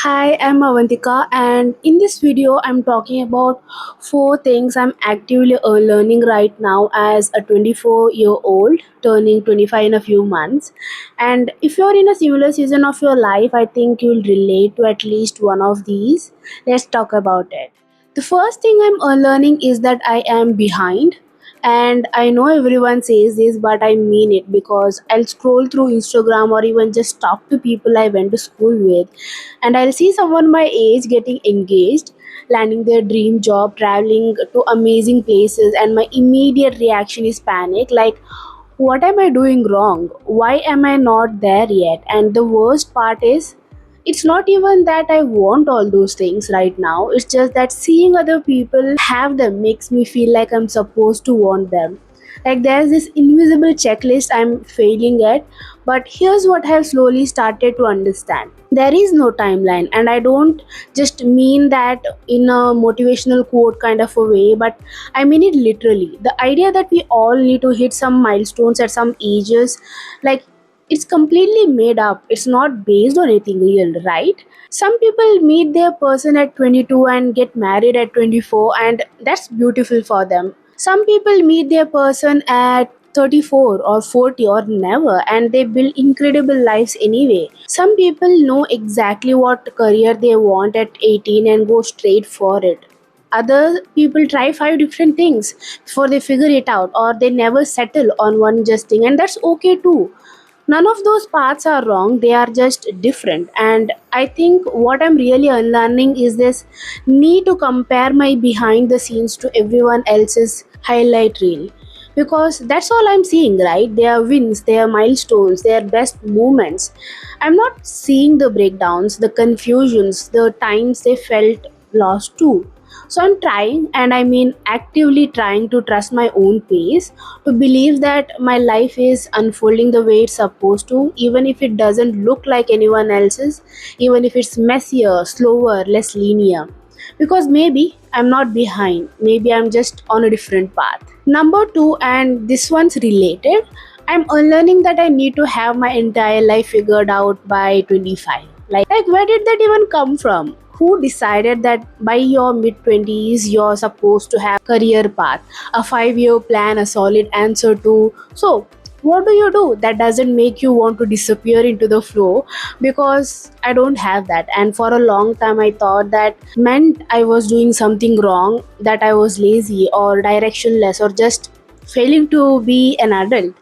Hi, I'm Avantika, and in this video, I'm talking about four things I'm actively learning right now as a 24-year-old, turning 25 in a few months. And if you're in a similar season of your life, I think you'll relate to at least one of these. Let's talk about it. The first thing I'm learning is that I am behind. And I know everyone says this, but I mean it because I'll scroll through Instagram or even just talk to people I went to school with, and I'll see someone my age getting engaged, landing their dream job, traveling to amazing places, and my immediate reaction is panic like, what am I doing wrong? Why am I not there yet? And the worst part is, it's not even that I want all those things right now. It's just that seeing other people have them makes me feel like I'm supposed to want them. Like there's this invisible checklist I'm failing at. But here's what I've slowly started to understand: there is no timeline, and I don't just mean that in a motivational quote kind of a way, but I mean it literally. The idea that we all need to hit some milestones at some ages, like, it's completely made up. It's not based on anything real, right? Some people meet their person at 22 and get married at 24, and that's beautiful for them. Some people meet their person at 34 or 40 or never, and they build incredible lives anyway. Some people know exactly what career they want at 18 and go straight for it. Other people try five different things before they figure it out, or they never settle on one just thing, and that's okay too. None of those paths are wrong, they are just different. And I think what I'm really unlearning is this need to compare my behind the scenes to everyone else's highlight reel. Because that's all I'm seeing, right? Their wins, their milestones, their best moments. I'm not seeing the breakdowns, the confusions, the times they felt lost too. So I'm trying, and I mean actively trying, to trust my own pace, to believe that my life is unfolding the way it's supposed to, even if it doesn't look like anyone else's, even if it's messier, slower, less linear. Because maybe I'm not behind, maybe I'm just on a different path. Number two, and this one's related, I'm unlearning that I need to have my entire life figured out by 25. Like where did that even come from? Who decided that by your mid 20s you're supposed to have career path, a 5-year plan, a solid answer to? So what do that doesn't make you want to disappear into the flow? Because I don't have that, and for a long time I thought that meant I was doing something wrong, that I was lazy or directionless or just failing to be an adult.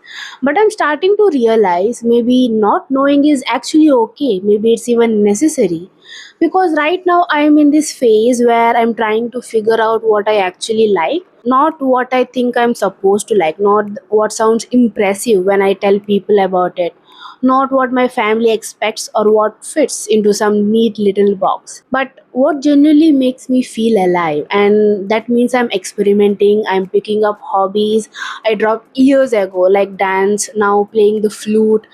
But I'm starting to realize maybe not knowing is actually okay, maybe it's even necessary. Because right now I'm in this phase where I'm trying to figure out what I actually like, not what I think I'm supposed to like, not what sounds impressive when I tell people about it, not what my family expects or what fits into some neat little box, but what genuinely makes me feel alive. And that means I'm experimenting, I'm picking up hobbies I dropped years ago, like dance, now playing the flute,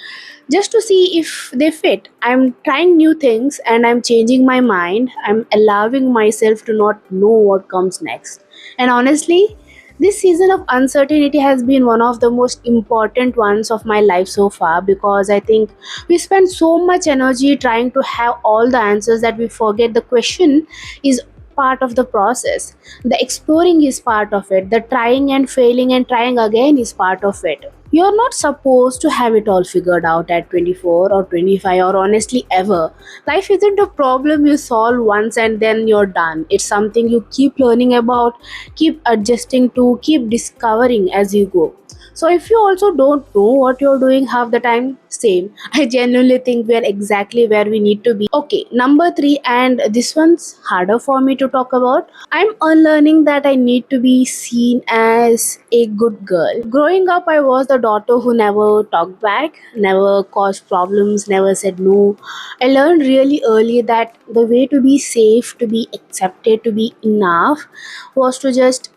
just to see if they fit. I'm trying new things and I'm changing my mind. I'm allowing myself to not know what comes next. And honestly, this season of uncertainty has been one of the most important ones of my life so far, because I think we spend so much energy trying to have all the answers that we forget the question is part of the process. The exploring is part of it. The trying and failing and trying again is part of it. You're not supposed to have it all figured out at 24 or 25 or honestly ever. Life isn't a problem you solve once and then you're done. It's something you keep learning about, keep adjusting to, keep discovering as you go. So if you also don't know what you're doing half the time, same. I genuinely think we're exactly where we need to be. Okay, number three, and this one's harder for me to talk about. I'm unlearning that I need to be seen as a good girl. Growing up, I was the daughter who never talked back, never caused problems, never said no. I learned really early that the way to be safe, to be accepted, to be enough was to just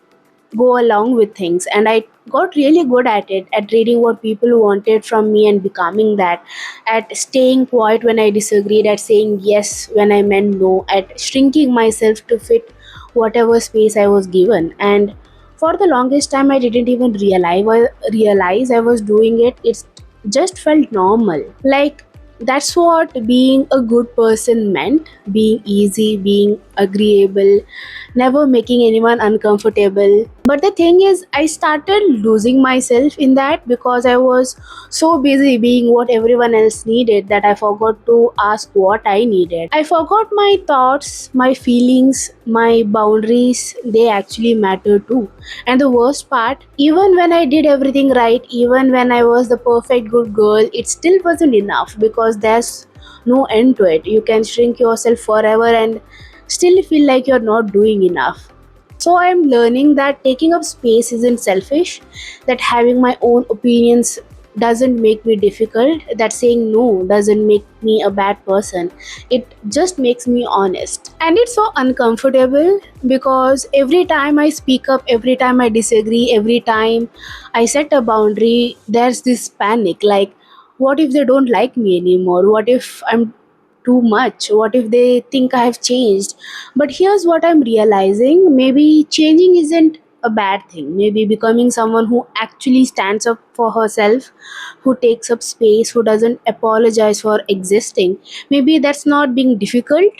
go along with things. And I got really good at it, at reading what people wanted from me and becoming that, at staying quiet when I disagreed, at saying yes when I meant no, at shrinking myself to fit whatever space I was given. And for the longest time I didn't even realize I was doing it. It just felt normal, like That's what being a good person meant, being easy, being agreeable, never making anyone uncomfortable. But the thing is, I started losing myself in that because I was so busy being what everyone else needed that I forgot to ask what I needed. I forgot my thoughts, my feelings, my boundaries, they actually matter too. And the worst part, even when I did everything right, even when I was the perfect good girl, it still wasn't enough because there's no end to it. You can shrink yourself forever and still feel like you're not doing enough. So I'm learning that taking up space isn't selfish, that having my own opinions doesn't make me difficult, that saying no doesn't make me a bad person. It just makes me honest. And it's so uncomfortable because every time I speak up, every time I disagree, every time I set a boundary, there's this panic like, what if they don't like me anymore? What if I'm too much? What if they think I have changed? But here's what I'm realizing, maybe changing isn't a bad thing. Maybe becoming someone who actually stands up for herself, who takes up space, who doesn't apologize for existing, maybe that's not being difficult.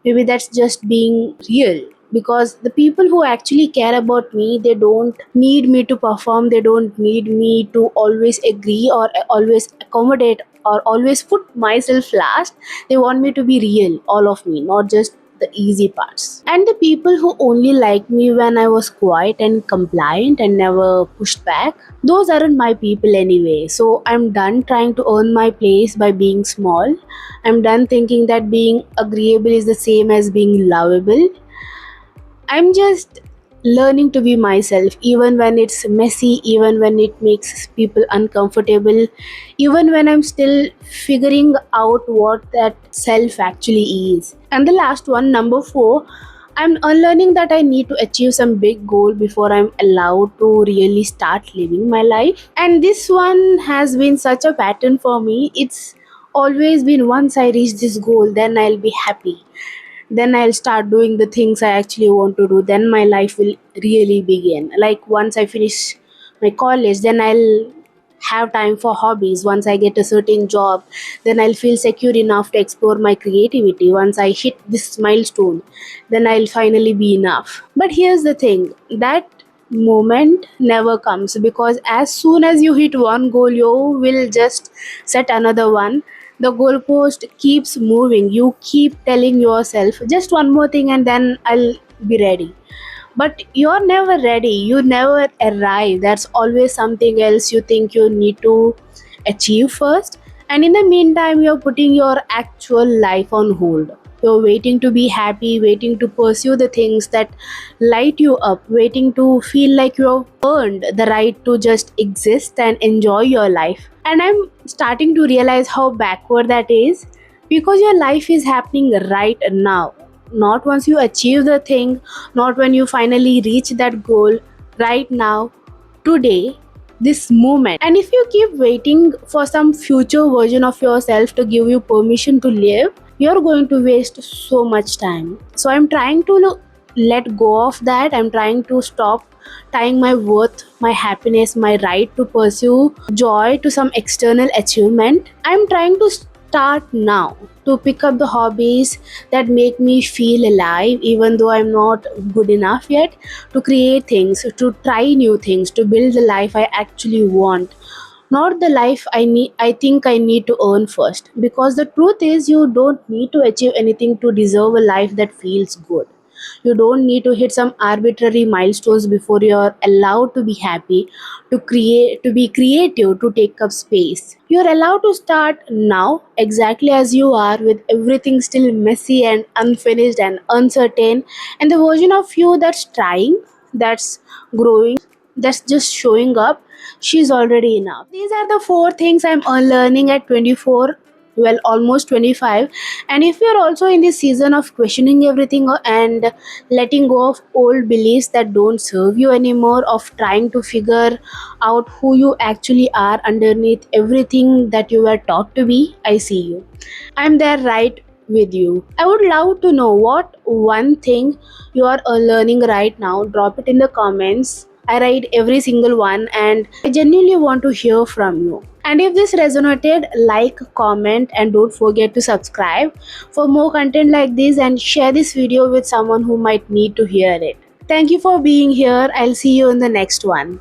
Maybe that's just being real, because the people who actually care about me, they don't need me to perform, they don't need me to always agree or always accommodate or always put myself last. They want me to be real, all of me, not just the easy parts. And the people who only liked me when I was quiet and compliant and never pushed back, those aren't my people anyway. So I'm done trying to earn my place by being small. I'm done thinking that being agreeable is the same as being lovable. I'm just learning to be myself, even when it's messy, even when it makes people uncomfortable, even when I'm still figuring out what that self actually is. And the last one, number four, I'm unlearning that I need to achieve some big goal before I'm allowed to really start living my life. And this one has been such a pattern for me. It's always been, once I reach this goal, then I'll be happy, then I'll start doing the things I actually want to do, then my life will really begin. Like once I finish my college, then I'll have time for hobbies. Once I get a certain job, then I'll feel secure enough to explore my creativity. Once I hit this milestone, then I'll finally be enough. But here's the thing, that moment never comes, because as soon as you hit one goal, you will just set another one. The goalpost keeps moving. You keep telling yourself just one more thing and then I'll be ready. But you're never ready. You never arrive. There's always something else you think you need to achieve first. And in the meantime, you're putting your actual life on hold. You're waiting to be happy, waiting to pursue the things that light you up, waiting to feel like you've earned the right to just exist and enjoy your life. And I'm starting to realize how backward that is, because your life is happening right now. Not once you achieve the thing, not when you finally reach that goal, right now, today, this moment. And if you keep waiting for some future version of yourself to give you permission to live, you're going to waste so much time. So I'm trying to let go of that. I'm trying to stop tying my worth, my happiness, my right to pursue joy to some external achievement. I'm trying to start now to pick up the hobbies that make me feel alive, even though I'm not good enough yet, to create things, to try new things, to build the life I actually want, not the life I think I need to earn first. Because the truth is, you don't need to achieve anything to deserve a life that feels good. You don't need to hit some arbitrary milestones before you're allowed to be happy, to create, to be creative, to take up space. You're allowed to start now, exactly as you are, with everything still messy and unfinished and uncertain. And the version of you that's trying, that's growing, that's just showing up, she's already enough. These are the four things I'm unlearning at 24, well, almost 25. And if you're also in this season of questioning everything and letting go of old beliefs that don't serve you anymore, of trying to figure out who you actually are underneath everything that you were taught to be, I see you. I'm there right with you. I would love to know what one thing you are learning right now. Drop it in the comments. I read every single one and I genuinely want to hear from you. And if this resonated, like, comment, and don't forget to subscribe for more content like this, and share this video with someone who might need to hear it. Thank you for being here. I'll see you in the next one.